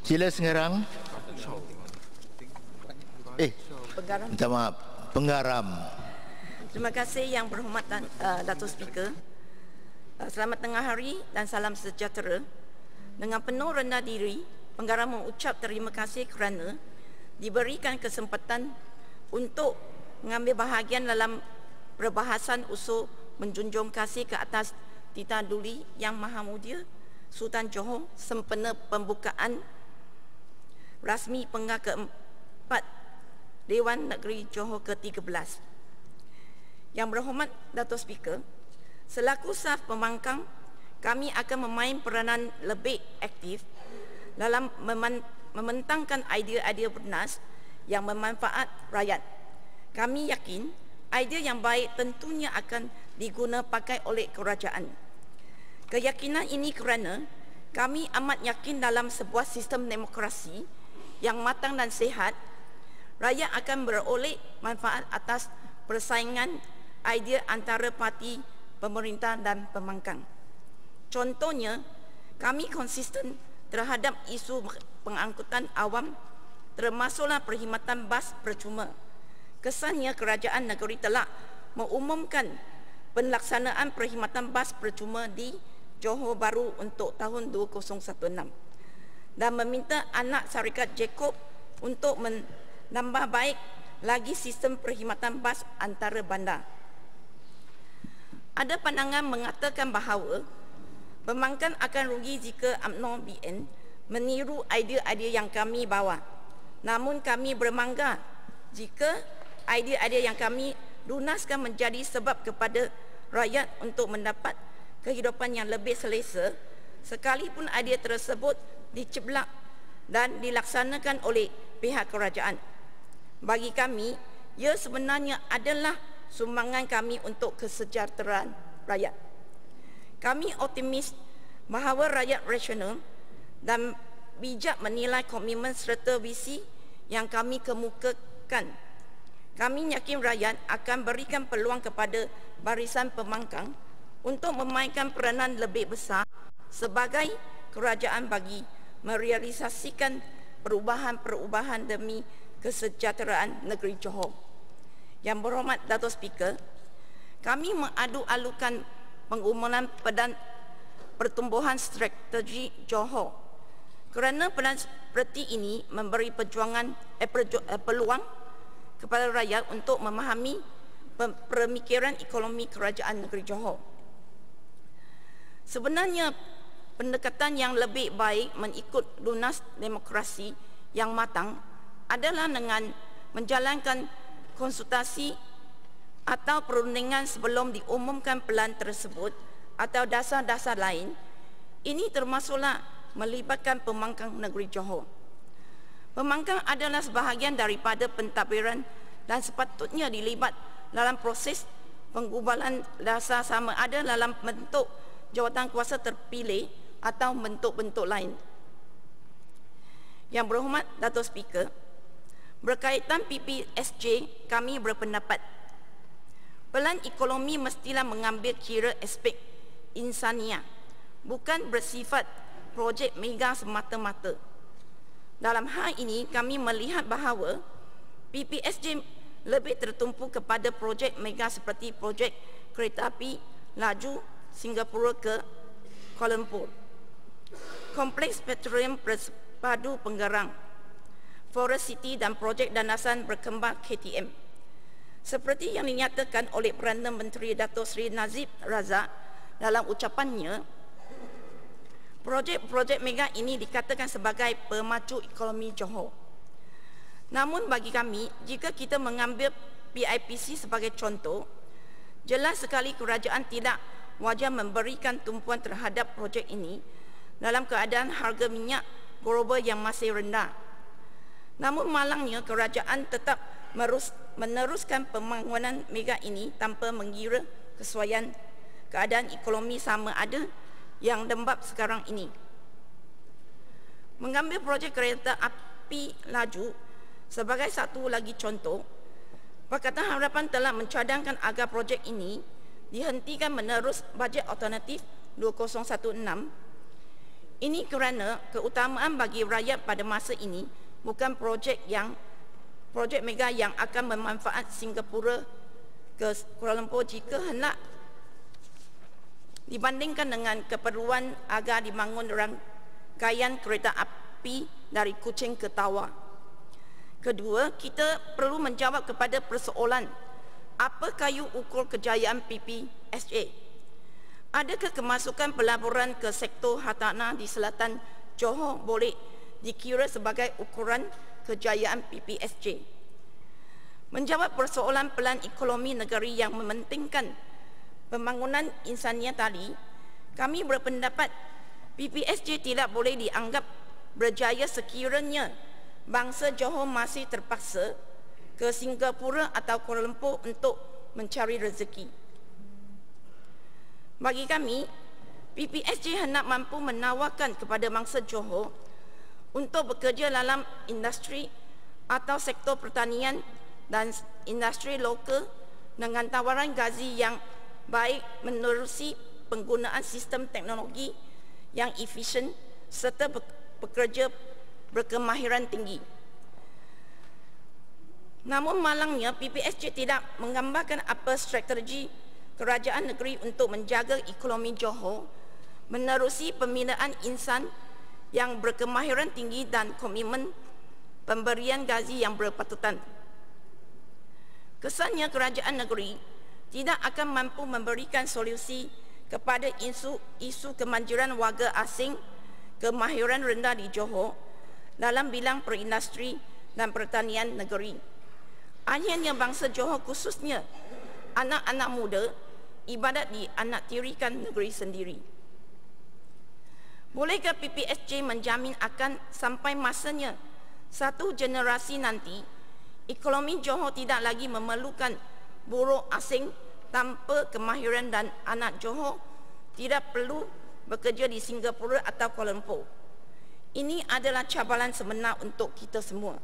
Sila sekarang. Penggaram. Minta maaf. Penggaram. Terima kasih Yang Berhormat Datuk Speaker. Selamat tengah hari dan salam sejahtera. Dengan penuh rendah diri, Penggaram mengucap terima kasih kerana diberikan kesempatan untuk mengambil bahagian dalam perbahasan usul menjunjung kasih ke atas Tita Duli Yang Maha Mulia Sultan Johor sempena pembukaan rasmi Penggar ke-4 Dewan Negeri Johor ke-13. Yang Berhormat Datuk Speaker, selaku saf pembangkang, kami akan memain peranan lebih aktif dalam membentangkan idea-idea bernas yang bermanfaat rakyat. Kami yakin idea yang baik tentunya akan diguna pakai oleh kerajaan. Keyakinan ini kerana kami amat yakin dalam sebuah sistem demokrasi yang matang dan sihat, rakyat akan beroleh manfaat atas persaingan idea antara parti pemerintah dan pembangkang. Contohnya, kami konsisten terhadap isu pengangkutan awam termasuklah perkhidmatan bas percuma. Kesannya kerajaan negeri telah mengumumkan pelaksanaan perkhidmatan bas percuma di Johor Bahru untuk tahun 2016 dan meminta anak syarikat Jacob untuk menambah baik lagi sistem perkhidmatan bas antara bandar. Ada pandangan mengatakan bahawa pembangkang akan rugi jika UMNO BN meniru idea-idea yang kami bawa. Namun kami bermangga jika idea-idea yang kami lunaskan menjadi sebab kepada rakyat untuk mendapat kehidupan yang lebih selesa, sekalipun idea tersebut diceblak dan dilaksanakan oleh pihak kerajaan. Bagi kami, ia sebenarnya adalah sumbangan kami untuk kesejahteraan rakyat. Kami optimis bahawa rakyat rasional dan bijak menilai komitmen serta visi yang kami kemukakan. Kami yakin rakyat akan berikan peluang kepada barisan pembangkang untuk memainkan peranan lebih besar sebagai kerajaan bagi merealisasikan perubahan-perubahan demi kesejahteraan negeri Johor. Yang Berhormat Datuk Speaker, kami mengadu-alukan pengumuman Pedan Pertumbuhan Strategi Johor kerana pedan seperti ini memberi peluang kepada rakyat untuk memahami pemikiran ekonomi kerajaan negeri Johor. Sebenarnya pendekatan yang lebih baik mengikut lunas demokrasi yang matang adalah dengan menjalankan konsultasi atau perundingan sebelum diumumkan pelan tersebut atau dasar-dasar lain. Ini termasuklah melibatkan pembangkang negeri Johor. Pembangkang adalah sebahagian daripada pentadbiran dan sepatutnya dilibat dalam proses penggubalan dasar sama ada dalam bentuk jawatan kuasa terpilih atau bentuk-bentuk lain. Yang Berhormat Datuk Speaker, berkaitan PPSJ, kami berpendapat pelan ekonomi mestilah mengambil kira aspek insaniah, bukan bersifat projek mega semata-mata. Dalam hal ini, kami melihat bahawa PPSJ lebih tertumpu kepada projek mega seperti projek kereta api laju Singapura ke Kuala Lumpur, Kompleks Petroleum Bersepadu Penggarang, Forest City dan projek danasan berkembang KTM. Seperti yang dinyatakan oleh Perdana Menteri Datuk Seri Najib Razak dalam ucapannya, projek-projek mega ini dikatakan sebagai pemacu ekonomi Johor. Namun bagi kami, jika kita mengambil PIPC sebagai contoh, jelas sekali kerajaan tidak wajar memberikan tumpuan terhadap projek ini dalam keadaan harga minyak global yang masih rendah. Namun malangnya kerajaan tetap meneruskan pembangunan mega ini tanpa mengira kesesuaian keadaan ekonomi sama ada yang lembab sekarang ini. Mengambil projek kereta api laju sebagai satu lagi contoh, Pakatan Harapan telah mencadangkan agar projek ini dihentikan menerus bajet alternatif 2016. Ini kerana keutamaan bagi rakyat pada masa ini bukan projek mega yang akan memanfaat Singapura ke Kuala Lumpur jika hendak dibandingkan dengan keperluan agar dibangun rangkaian kereta api dari Kuching ke Tawau. Kedua, kita perlu menjawab kepada persoalan apa kayu ukur kejayaan PPSJ. Adakah kemasukan pelaburan ke sektor hartanah di selatan Johor boleh dikira sebagai ukuran kejayaan PPSJ? Menjawab persoalan pelan ekonomi negeri yang mementingkan pembangunan insania tadi, kami berpendapat PPSJ tidak boleh dianggap berjaya sekiranya bangsa Johor masih terpaksa ke Singapura atau Kuala Lumpur untuk mencari rezeki. Bagi kami, PPSJ hendak mampu menawarkan kepada bangsa Johor untuk bekerja dalam industri atau sektor pertanian dan industri lokal dengan tawaran gaji yang baik menerusi penggunaan sistem teknologi yang efisien serta pekerja berkemahiran tinggi. Namun malangnya PPSJ tidak menggambarkan apa strategi kerajaan negeri untuk menjaga ekonomi Johor menerusi pembinaan insan yang berkemahiran tinggi dan komitmen pemberian gaji yang berpatutan. Kesannya kerajaan negeri tidak akan mampu memberikan solusi kepada isu kemanjuran warga asing kemahiran rendah di Johor dalam bidang perindustri dan pertanian negeri. Akhirnya bangsa Johor khususnya anak-anak muda ibadat dianaktirikan negeri sendiri. Bolehkah PPSJ menjamin akan sampai masanya satu generasi nanti ekonomi Johor tidak lagi memerlukan buruh asing tanpa kemahiran dan anak Johor tidak perlu bekerja di Singapura atau Kuala Lumpur? Ini adalah cabaran sebenar untuk kita semua.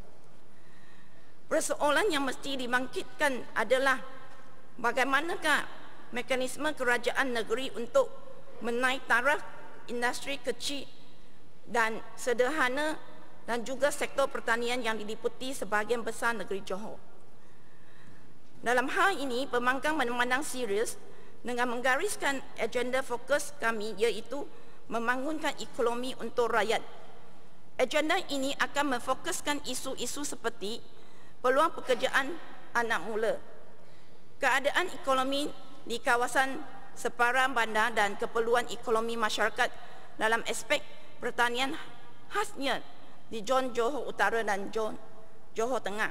Persoalan yang mesti dibangkitkan adalah bagaimanakah mekanisme kerajaan negeri untuk menaik taraf industri kecil dan sederhana dan juga sektor pertanian yang diliputi sebahagian besar negeri Johor. Dalam hal ini, pembangkang memandang serius dengan menggariskan agenda fokus kami iaitu membangunkan ekonomi untuk rakyat. Agenda ini akan memfokuskan isu-isu seperti peluang pekerjaan anak mula, keadaan ekonomi di kawasan separuh bandar dan keperluan ekonomi masyarakat dalam aspek pertanian khasnya di zon Johor Utara dan zon Johor Tengah.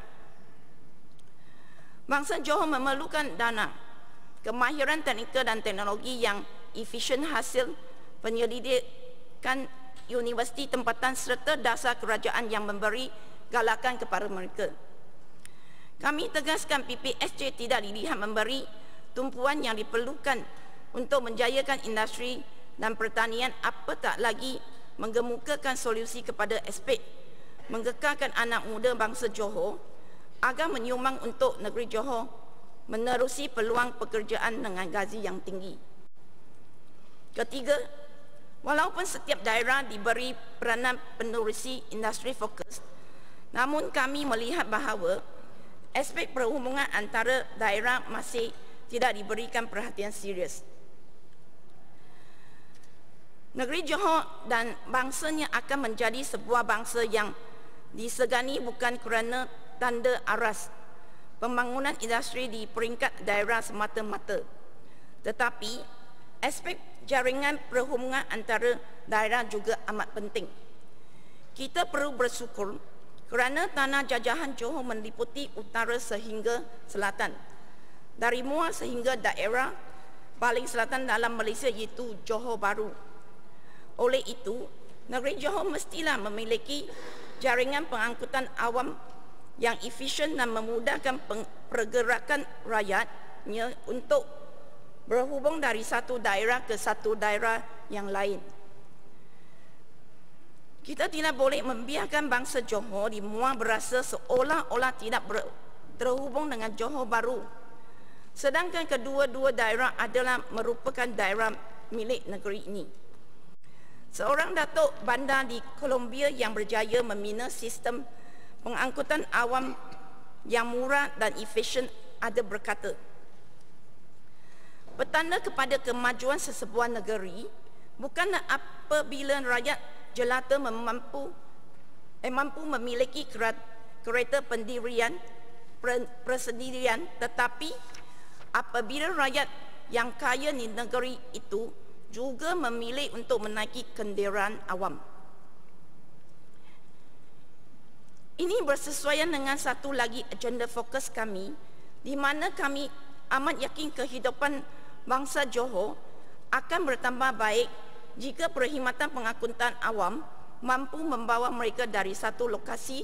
Bangsa Johor memerlukan dana, kemahiran teknikal dan teknologi yang efisien hasil penyelidikan universiti tempatan serta dasar kerajaan yang memberi galakan kepada mereka. Kami tegaskan PPSJ tidak dilihat memberi tumpuan yang diperlukan untuk menjayakan industri dan pertanian apatah lagi menggemukakan solusi kepada aspek menggekalkan anak muda bangsa Johor agar menyumbang untuk negeri Johor menerusi peluang pekerjaan dengan gaji yang tinggi. Ketiga, walaupun setiap daerah diberi peranan penerusi industri fokus, namun kami melihat bahawa aspek perhubungan antara daerah masih tidak diberikan perhatian serius. Negeri Johor dan bangsanya akan menjadi sebuah bangsa yang disegani bukan kerana tanda aras pembangunan industri di peringkat daerah semata-mata, tetapi aspek jaringan perhubungan antara daerah juga amat penting. Kita perlu bersyukur kerana tanah jajahan Johor meliputi utara sehingga selatan, dari Muar sehingga daerah paling selatan dalam Malaysia iaitu Johor Bahru. Oleh itu, negeri Johor mestilah memiliki jaringan pengangkutan awam yang efisien dan memudahkan pergerakan rakyatnya untuk berhubung dari satu daerah ke satu daerah yang lain. Kita tidak boleh membiarkan bangsa Johor di Muar berasa seolah-olah tidak terhubung dengan Johor Bahru, sedangkan kedua-dua daerah adalah merupakan daerah milik negeri ini. Seorang datuk bandar di Colombia yang berjaya membina sistem pengangkutan awam yang murah dan efisien ada berkata, petanda kepada kemajuan sesebuah negeri bukanlah apabila rakyat jelata mampu memiliki kereta persendirian, tetapi apabila rakyat yang kaya di negeri itu juga memilih untuk menaiki kenderaan awam. Ini bersesuaian dengan satu lagi agenda fokus kami, di mana kami amat yakin kehidupan bangsa Johor akan bertambah baik jika perkhidmatan pengangkutan awam mampu membawa mereka dari satu lokasi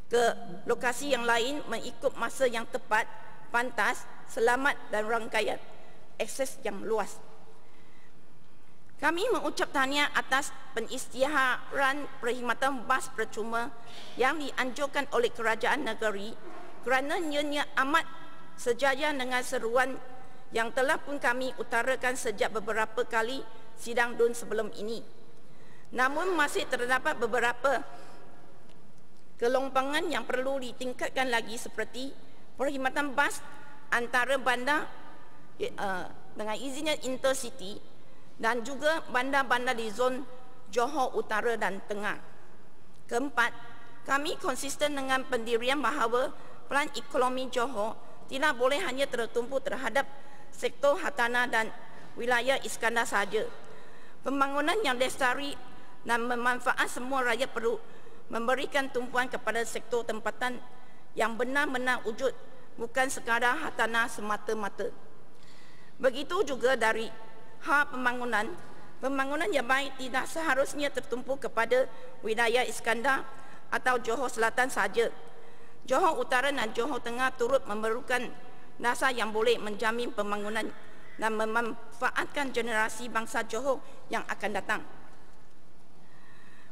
ke lokasi yang lain mengikut masa yang tepat, pantas, selamat dan rangkaian akses yang luas. Kami mengucap tahniah atas pengisytiharan perkhidmatan bas percuma yang dianjurkan oleh kerajaan negeri kerana ianya amat sejajar dengan seruan yang telah pun kami utarakan sejak beberapa kali sidang DUN sebelum ini. Namun masih terdapat beberapa kelompangan yang perlu ditingkatkan lagi seperti perkhidmatan bas antara bandar dengan izinnya intercity dan juga bandar-bandar di zon Johor Utara dan Tengah. Keempat, kami konsisten dengan pendirian bahawa pelan ekonomi Johor tidak boleh hanya tertumpu terhadap sektor hartanah dan wilayah Iskandar sahaja. Pembangunan yang lestari dan memanfaat semua rakyat perlu memberikan tumpuan kepada sektor tempatan yang benar-benar wujud, bukan sekadar hartanah semata-mata. Begitu juga dari hal pembangunan yang baik tidak seharusnya tertumpu kepada wilayah Iskandar atau Johor Selatan sahaja. Johor Utara dan Johor Tengah turut memerlukan dasar yang boleh menjamin pembangunan dan memanfaatkan generasi bangsa Johor yang akan datang.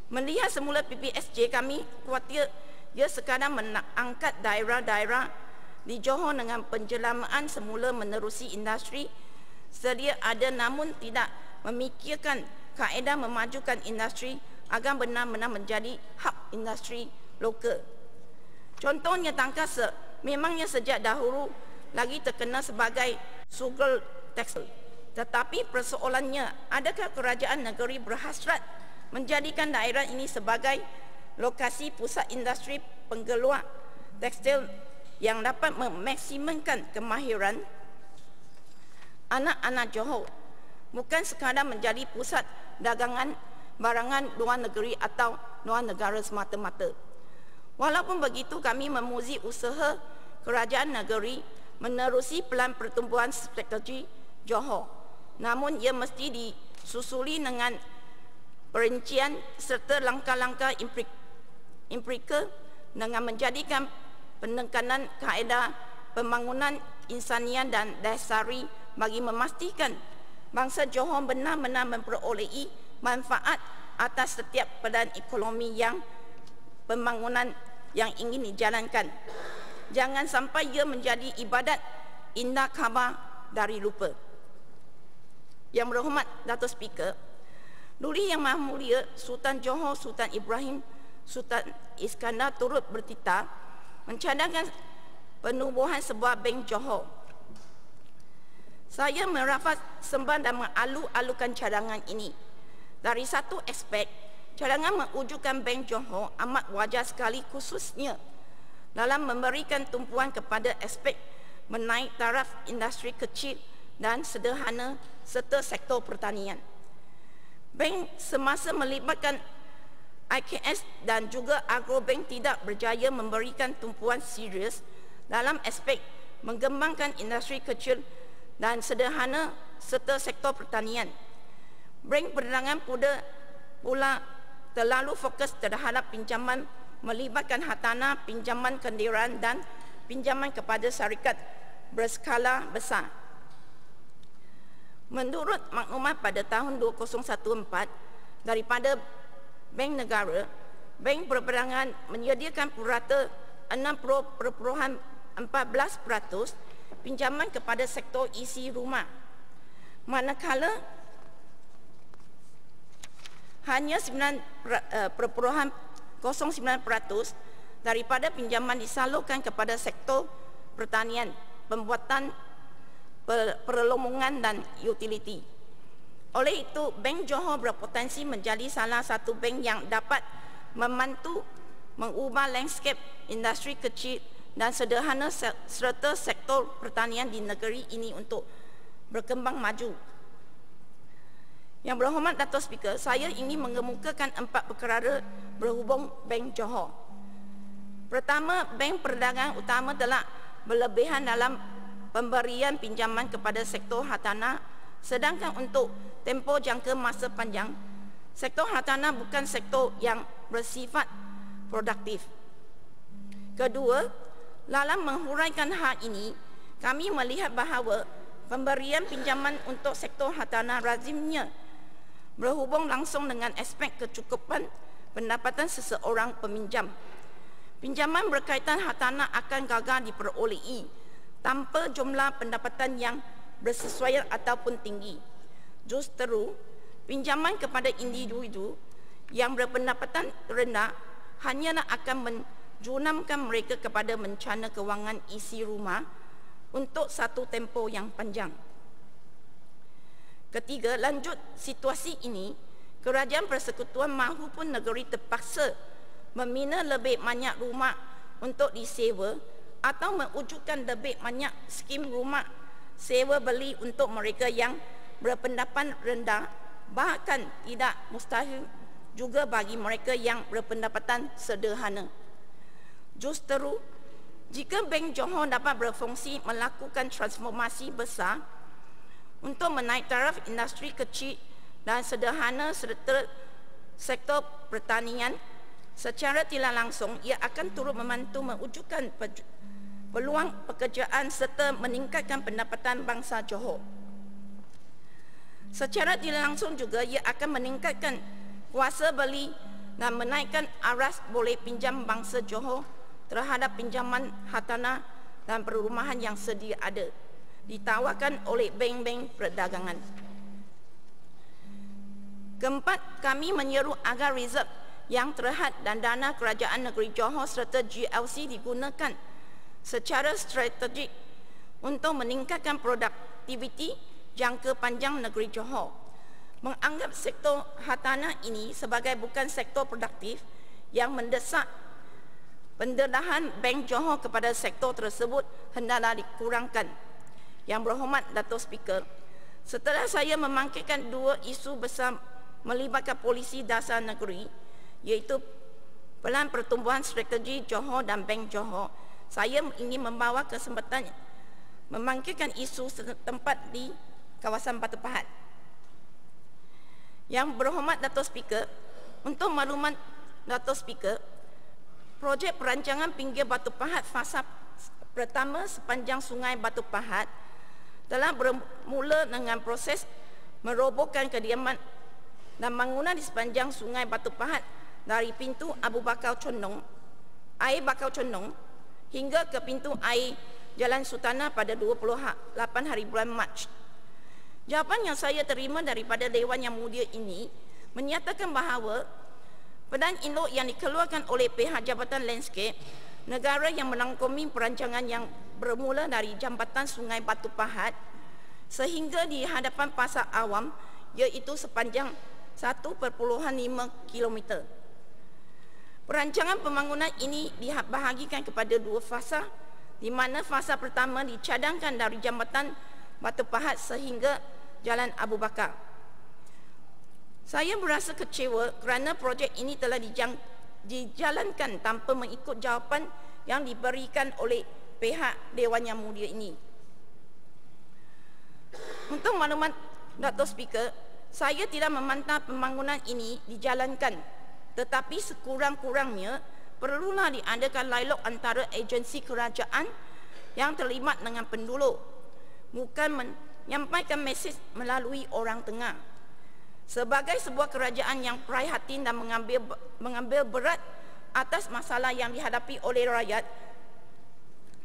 Melihat semula PPSJ, kami khawatir ia sekadar mengangkat daerah-daerah di Johor dengan penjelamaan semula menerusi industri sedia ada, namun tidak memikirkan kaedah memajukan industri agar benar-benar menjadi hub industri lokal. Contohnya Tangkasa memangnya sejak dahulu lagi terkenal sebagai sugar tekstil. Tetapi persoalannya, adakah kerajaan negeri berhasrat menjadikan daerah ini sebagai lokasi pusat industri penggeluar tekstil yang dapat memaksimumkan kemahiran anak-anak Johor, bukan sekadar menjadi pusat dagangan barangan luar negeri atau luar negara semata-mata. Walaupun begitu, kami memuji usaha kerajaan negeri menerusi pelan pertumbuhan strategi Johor. Namun ia mesti disusuli dengan perincian serta langkah-langkah empirikal dengan menjadikan penekanan kaedah pembangunan insanian dan dasari bagi memastikan bangsa Johor benar-benar memperolehi manfaat atas setiap peran ekonomi yang pembangunan yang ingin dijalankan. Jangan sampai ia menjadi ibadat indah khabar dari lupa. Yang berhormat Datuk Speaker, Duli Yang Maha Mulia Sultan Johor Sultan Ibrahim Sultan Iskandar turut bertitah mencadangkan penubuhan sebuah bank Johor. Saya merafat sembah dan mengalu-alukan cadangan ini. Dari satu aspek, cadangan mewujudkan bank Johor amat wajar sekali, khususnya dalam memberikan tumpuan kepada aspek menaik taraf industri kecil dan sederhana serta sektor pertanian. Bank semasa melibatkan IKS dan juga Agrobank tidak berjaya memberikan tumpuan serius dalam aspek mengembangkan industri kecil dan sederhana serta sektor pertanian. Bank perdagangan pula terlalu fokus terhadap pinjaman melibatkan hartanah, pinjaman kenderaan dan pinjaman kepada syarikat berskala besar. Menurut maklumat pada tahun 2014 daripada Bank Negara, Bank Perdagangan menyediakan purata 60.14% pinjaman kepada sektor isi rumah, manakala hanya 9,09% daripada pinjaman disalurkan kepada sektor pertanian, pembuatan, perlombongan dan utility. Oleh itu, Bank Johor berpotensi menjadi salah satu bank yang dapat membantu mengubah landscape industri kecil dan sederhana serta sektor pertanian di negeri ini untuk berkembang maju. Yang berhormat Dato' Speaker, saya ingin mengemukakan 4 perkara berhubung Bank Johor. Pertama, bank perdagangan utama telah berlebihan dalam pemberian pinjaman kepada sektor hartanah, sedangkan untuk tempoh jangka masa panjang, sektor hartanah bukan sektor yang bersifat produktif. Kedua, dalam menghuraikan hal ini, kami melihat bahawa pemberian pinjaman untuk sektor hartanah lazimnya berhubung langsung dengan aspek kecukupan pendapatan seseorang peminjam. Pinjaman berkaitan hartanah akan gagal diperolehi tanpa jumlah pendapatan yang bersesuaian ataupun tinggi. Justru, pinjaman kepada individu yang berpendapatan rendah hanyalah akan menjunamkan mereka kepada bencana kewangan isi rumah untuk satu tempoh yang panjang. Ketiga, lanjut situasi ini, kerajaan persekutuan maupun negeri terpaksa membina lebih banyak rumah untuk disewa atau mewujudkan lebih banyak skim rumah sewa beli untuk mereka yang berpendapatan rendah, bahkan tidak mustahil juga bagi mereka yang berpendapatan sederhana. Justru, jika Bank Johor dapat berfungsi melakukan transformasi besar untuk menaik taraf industri kecil dan sederhana serta sektor pertanian, secara tidak langsung ia akan turut membantu mewujudkan peluang pekerjaan serta meningkatkan pendapatan bangsa Johor. Secara tidak langsung juga ia akan meningkatkan kuasa beli dan menaikkan aras boleh pinjam bangsa Johor terhadap pinjaman hartanah dan perumahan yang sedia ada ditawarkan oleh bank-bank perdagangan. Keempat, kami menyeru agar reserve yang terhad dan dana kerajaan negeri Johor serta GLC digunakan secara strategik untuk meningkatkan produktiviti jangka panjang negeri Johor. Menganggap sektor hartanah ini sebagai bukan sektor produktif yang mendesak, pendedahan Bank Johor kepada sektor tersebut hendaklah dikurangkan. Yang berhormat Dato' Speaker, setelah saya memangkitkan 2 isu besar melibatkan polisi dasar negeri, iaitu Pelan Pertumbuhan Strategi Johor dan Bank Johor, saya ingin membawa kesempatan memangkitkan isu setempat di kawasan Batu Pahat. Yang berhormat Dato' Speaker, untuk makluman Dato' Speaker, projek perancangan pinggir Batu Pahat fasa pertama sepanjang Sungai Batu Pahat telah bermula dengan proses merobohkan kediaman dan bangunan di sepanjang Sungai Batu Pahat dari pintu Abu Bakar Condong, air Bakar Condong hingga ke pintu air Jalan Sultanah pada 28 hari bulan Mac. Jawapan yang saya terima daripada Dewan Yang Mulia ini menyatakan bahawa pedan induk yang dikeluarkan oleh pihak Jabatan Landscape Negara yang menangkumi perancangan yang bermula dari jambatan Sungai Batu Pahat sehingga di hadapan pasar awam, iaitu sepanjang 1,5 km. Perancangan pembangunan ini dibahagikan kepada 2 fasa, di mana fasa pertama dicadangkan dari jambatan Batu Pahat sehingga Jalan Abu Bakar. Saya berasa kecewa kerana projek ini telah dijalankan tanpa mengikut jawapan yang diberikan oleh pihak Dewan Yang Mulia ini. Untuk maklumat Dato' Speaker, saya tidak memantah pembangunan ini dijalankan, tetapi sekurang-kurangnya perlulah diadakan dialog antara agensi kerajaan yang terlibat dengan penduduk, bukan menyampaikan mesej melalui orang tengah. Sebagai sebuah kerajaan yang prihatin dan mengambil berat atas masalah yang dihadapi oleh rakyat,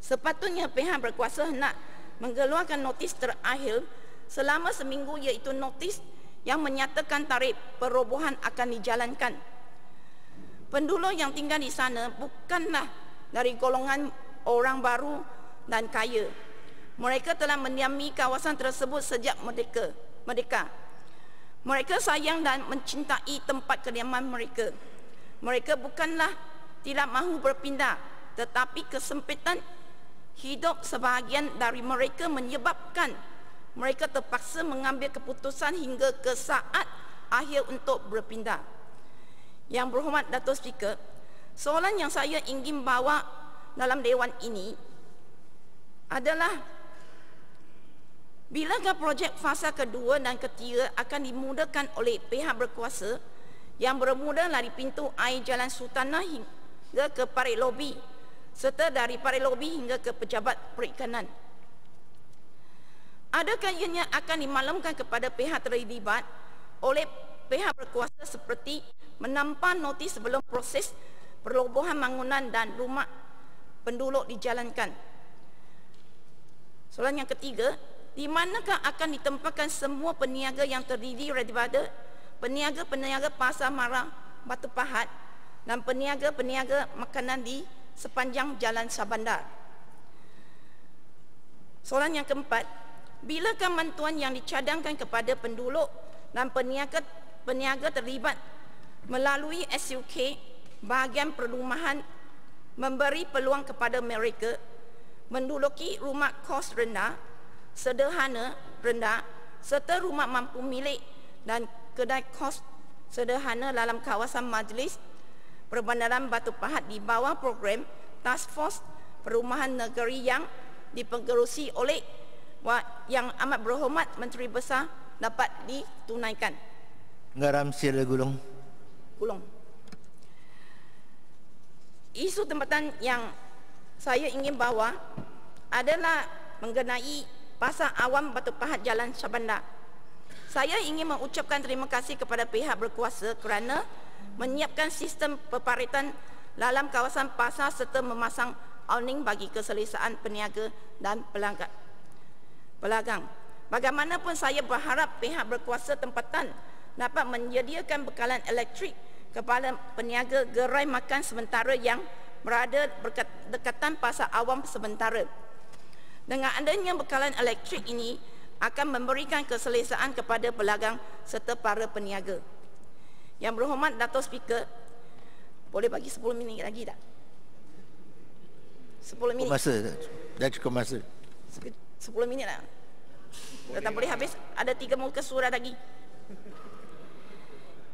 sepatutnya pihak berkuasa hendak mengeluarkan notis terakhir selama seminggu, iaitu notis yang menyatakan tarikh perobohan akan dijalankan. Penduduk yang tinggal di sana bukanlah dari golongan orang baru dan kaya. Mereka telah mendiami kawasan tersebut sejak merdeka. Mereka sayang dan mencintai tempat kediaman mereka. Mereka bukanlah tidak mahu berpindah, tetapi kesempitan hidup sebahagian dari mereka menyebabkan mereka terpaksa mengambil keputusan hingga ke saat akhir untuk berpindah. Yang berhormat Datuk Speaker, soalan yang saya ingin bawa dalam dewan ini adalah bilakah projek fasa kedua dan ketiga akan dimudahkan oleh pihak berkuasa yang bermula dari pintu air Jalan Sultanah hingga ke Parit Lobi serta dari Parit Lobi hingga ke Pejabat Perikanan. Adakah ianya akan dimaklumkan kepada pihak terlibat oleh pihak berkuasa seperti menempah notis sebelum proses perobohan bangunan dan rumah penduduk dijalankan? Soalan yang ketiga, di manakah akan ditempatkan semua peniaga yang terdiri daripada peniaga-peniaga pasar marah Batu Pahat dan peniaga-peniaga makanan di sepanjang Jalan Shahbandar? Soalan yang keempat, bilakah bantuan yang dicadangkan kepada penduduk dan peniaga terlibat melalui SUK bahagian perumahan memberi peluang kepada mereka menduduki rumah kos rendah, sederhana rendah serta rumah mampu milik dan kedai kos sederhana dalam kawasan Majlis Perbandaran Batu Pahat di bawah program Task Force Perumahan Negeri yang dipengerusi oleh Yang Amat Berhormat Menteri Besar dapat ditunaikan. Penggaram sila gulung. Isu tempatan yang saya ingin bawa adalah mengenai pasar awam Batu Pahat Jalan Shahbandar. Saya ingin mengucapkan terima kasih kepada pihak berkuasa kerana menyiapkan sistem peparitan dalam kawasan pasar serta memasang awning bagi keselesaan peniaga dan pelagang. Bagaimanapun saya berharap pihak berkuasa tempatan dapat menyediakan bekalan elektrik kepada peniaga gerai makan sementara yang berada berdekatan pasar awam sementara. Dengan adanya bekalan elektrik ini akan memberikan keselesaan kepada pelagang serta para peniaga. Yang berhormat Datuk Speaker, boleh bagi 10 minit lagi tak? 10 minit. Masa dah cukup masa. 10 minit lah. Dah tak boleh habis. Ada 3 muka surat lagi.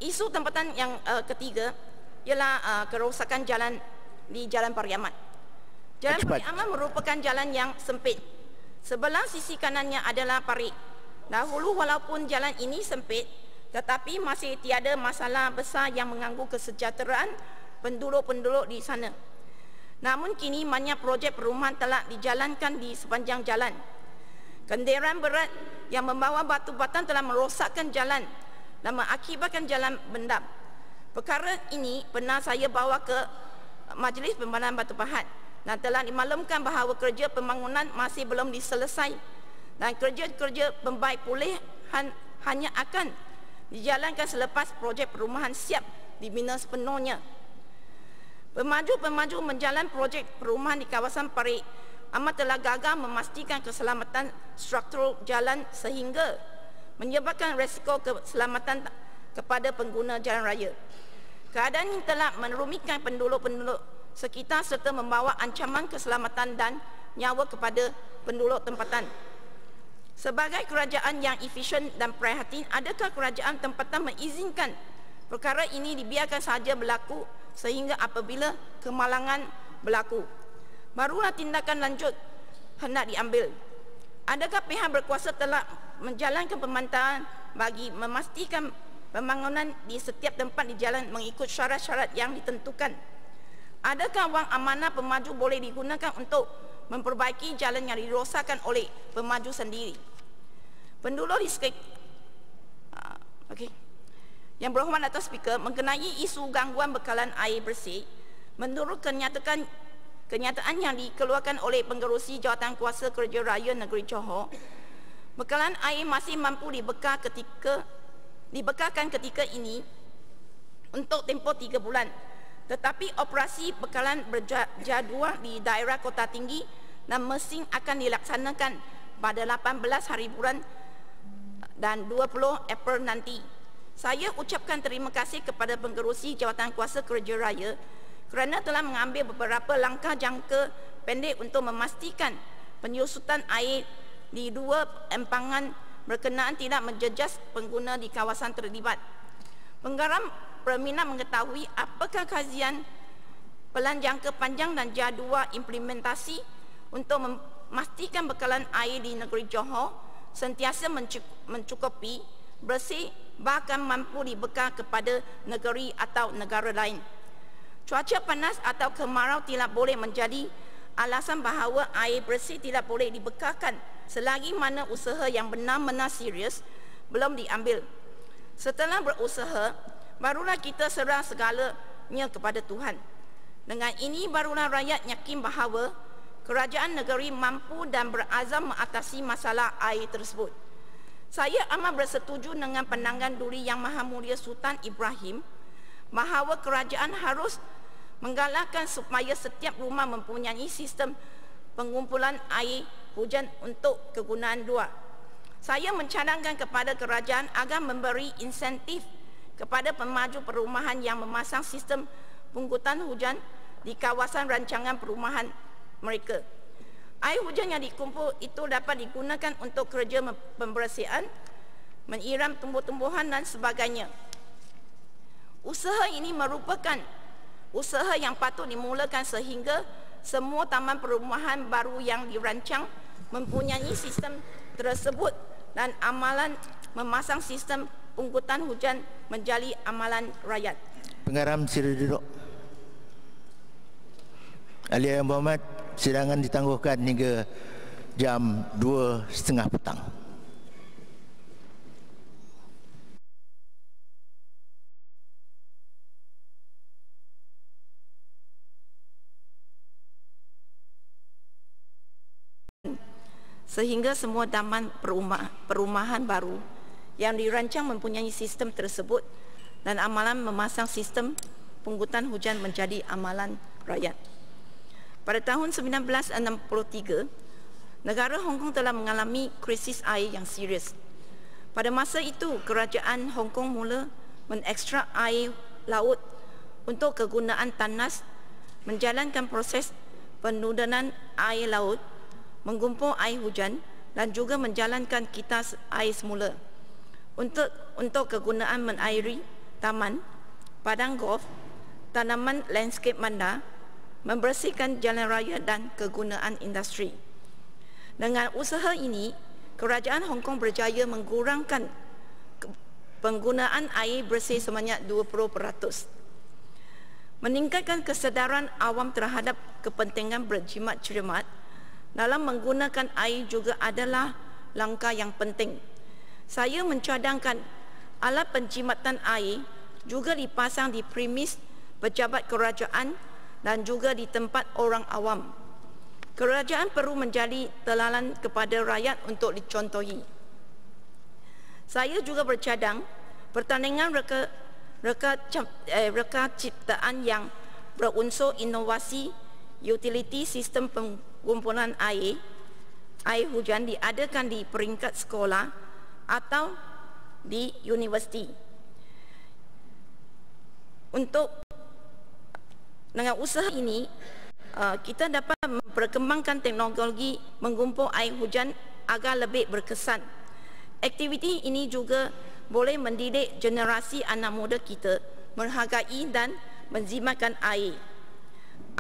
Isu tempatan yang ketiga ialah kerosakan jalan di Jalan Pariaman. Jalan Pariaman merupakan jalan yang sempit. Sebelah sisi kanannya adalah parit. Dahulu walaupun jalan ini sempit, tetapi masih tiada masalah besar yang mengganggu kesejahteraan penduduk-penduduk di sana. Namun kini banyak projek perumahan telah dijalankan di sepanjang jalan. Kenderaan berat yang membawa batu batan telah merosakkan jalan dan mengakibatkan jalan bendam. Perkara ini pernah saya bawa ke Majlis Pembandaran Batu Pahat dan telah dimaklumkan bahawa kerja pembangunan masih belum diselesai dan kerja-kerja pembaik pulihan hanya akan dijalankan selepas projek perumahan siap dibina sepenuhnya. Pemaju-pemaju menjalan projek perumahan di kawasan Parit amat telah gagal memastikan keselamatan struktur jalan sehingga menyebabkan risiko keselamatan kepada pengguna jalan raya. Keadaan ini telah merumitkan penduduk-penduduk sekitar serta membawa ancaman keselamatan dan nyawa kepada penduduk tempatan. Sebagai kerajaan yang efisien dan prihatin, adakah kerajaan tempatan mengizinkan perkara ini dibiarkan sahaja berlaku sehingga apabila kemalangan berlaku, barulah tindakan lanjut hendak diambil? Adakah pihak berkuasa telah menjalankan pemantauan bagi memastikan pembangunan di setiap tempat di jalan mengikut syarat-syarat yang ditentukan? Adakah wang amanah pemaju boleh digunakan untuk memperbaiki jalan yang dirosakkan oleh pemaju sendiri? Penduduk di Yang berhormat Datuk Speaker, mengenai isu gangguan bekalan air bersih, menurut kenyataan yang dikeluarkan oleh Pengerusi Jawatankuasa Kerja Raya Negeri Johor, bekalan air masih mampu dibekal ketika dibekalkan ketika ini untuk tempoh 3 bulan. Tetapi operasi bekalan berjadual di daerah Kota Tinggi dan Mersing akan dilaksanakan pada 18 hari bulan dan 20 April nanti. Saya ucapkan terima kasih kepada pengerusi Jawatankuasa Kerja Raya kerana telah mengambil beberapa langkah jangka pendek untuk memastikan penyusutan air di 2 empangan berkenaan tidak menjejas pengguna di kawasan terlibat. Penggarap berminat mengetahui apakah kajian pelan jangka panjang dan jadual implementasi untuk memastikan bekalan air di negeri Johor sentiasa mencukupi, bersih, bahkan mampu dibekal kepada negeri atau negara lain. Cuaca panas atau kemarau tidak boleh menjadi alasan bahawa air bersih tidak boleh dibekalkan selagi mana usaha yang benar-benar serius belum diambil. Setelah berusaha, barulah kita serah segalanya kepada Tuhan. Dengan ini barulah rakyat yakin bahawa kerajaan negeri mampu dan berazam mengatasi masalah air tersebut. Saya amat bersetuju dengan pandangan Duli Yang Maha Mulia Sultan Ibrahim bahawa kerajaan harus menggalakkan supaya setiap rumah mempunyai sistem pengumpulan air hujan untuk kegunaan luar. Saya mencadangkan kepada kerajaan agar memberi insentif kepada pemaju perumahan yang memasang sistem pengumpulan hujan di kawasan rancangan perumahan mereka. Air hujan yang dikumpul itu dapat digunakan untuk kerja pembersihan, menyiram tumbuh-tumbuhan dan sebagainya. Usaha ini merupakan usaha yang patut dimulakan sehingga semua taman perumahan baru yang dirancang mempunyai sistem tersebut dan amalan memasang sistem pengumpulan hujan menjadi amalan rakyat. Pengarah sila duduk. Ahli yang berhormat, sidangan ditangguhkan hingga jam 2:30 petang. Sehingga semua taman perumahan baru yang dirancang mempunyai sistem tersebut dan amalan memasang sistem pengumpulan hujan menjadi amalan rakyat. Pada tahun 1963, negara Hong Kong telah mengalami krisis air yang serius. Pada masa itu, kerajaan Hong Kong mula mengekstrak air laut untuk kegunaan tandas, menjalankan proses penurunan air laut, menggumpul air hujan dan juga menjalankan kitas air semula untuk kegunaan menairi taman, padang golf, tanaman landscape bandar, membersihkan jalan raya dan kegunaan industri. Dengan usaha ini, kerajaan Hong Kong berjaya mengurangkan penggunaan air bersih sebanyak 20%. Meningkatkan kesedaran awam terhadap kepentingan berjimat cermat dalam menggunakan air juga adalah langkah yang penting. Saya mencadangkan alat penjimatan air juga dipasang di premis pejabat kerajaan dan juga di tempat orang awam. Kerajaan perlu menjadi teladan kepada rakyat untuk dicontohi. Saya juga bercadang pertandingan reka ciptaan yang berunsur inovasi utility sistem pengumpulan air hujan diadakan di peringkat sekolah atau di universiti. Dengan usaha ini, kita dapat memperkembangkan teknologi menggumpul air hujan agar lebih berkesan. Aktiviti ini juga boleh mendidik generasi anak muda kita menghargai dan menjimatkan air.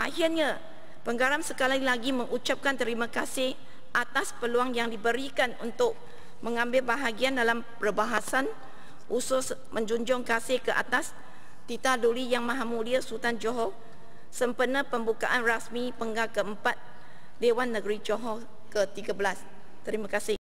Akhirnya, penggarap sekali lagi mengucapkan terima kasih atas peluang yang diberikan untuk mengambil bahagian dalam perbahasan usul menjunjung kasih ke atas Tita Duli Yang Maha Mulia Sultan Johor sempena pembukaan rasmi Penggar keempat Dewan Negeri Johor ke-13. Terima kasih.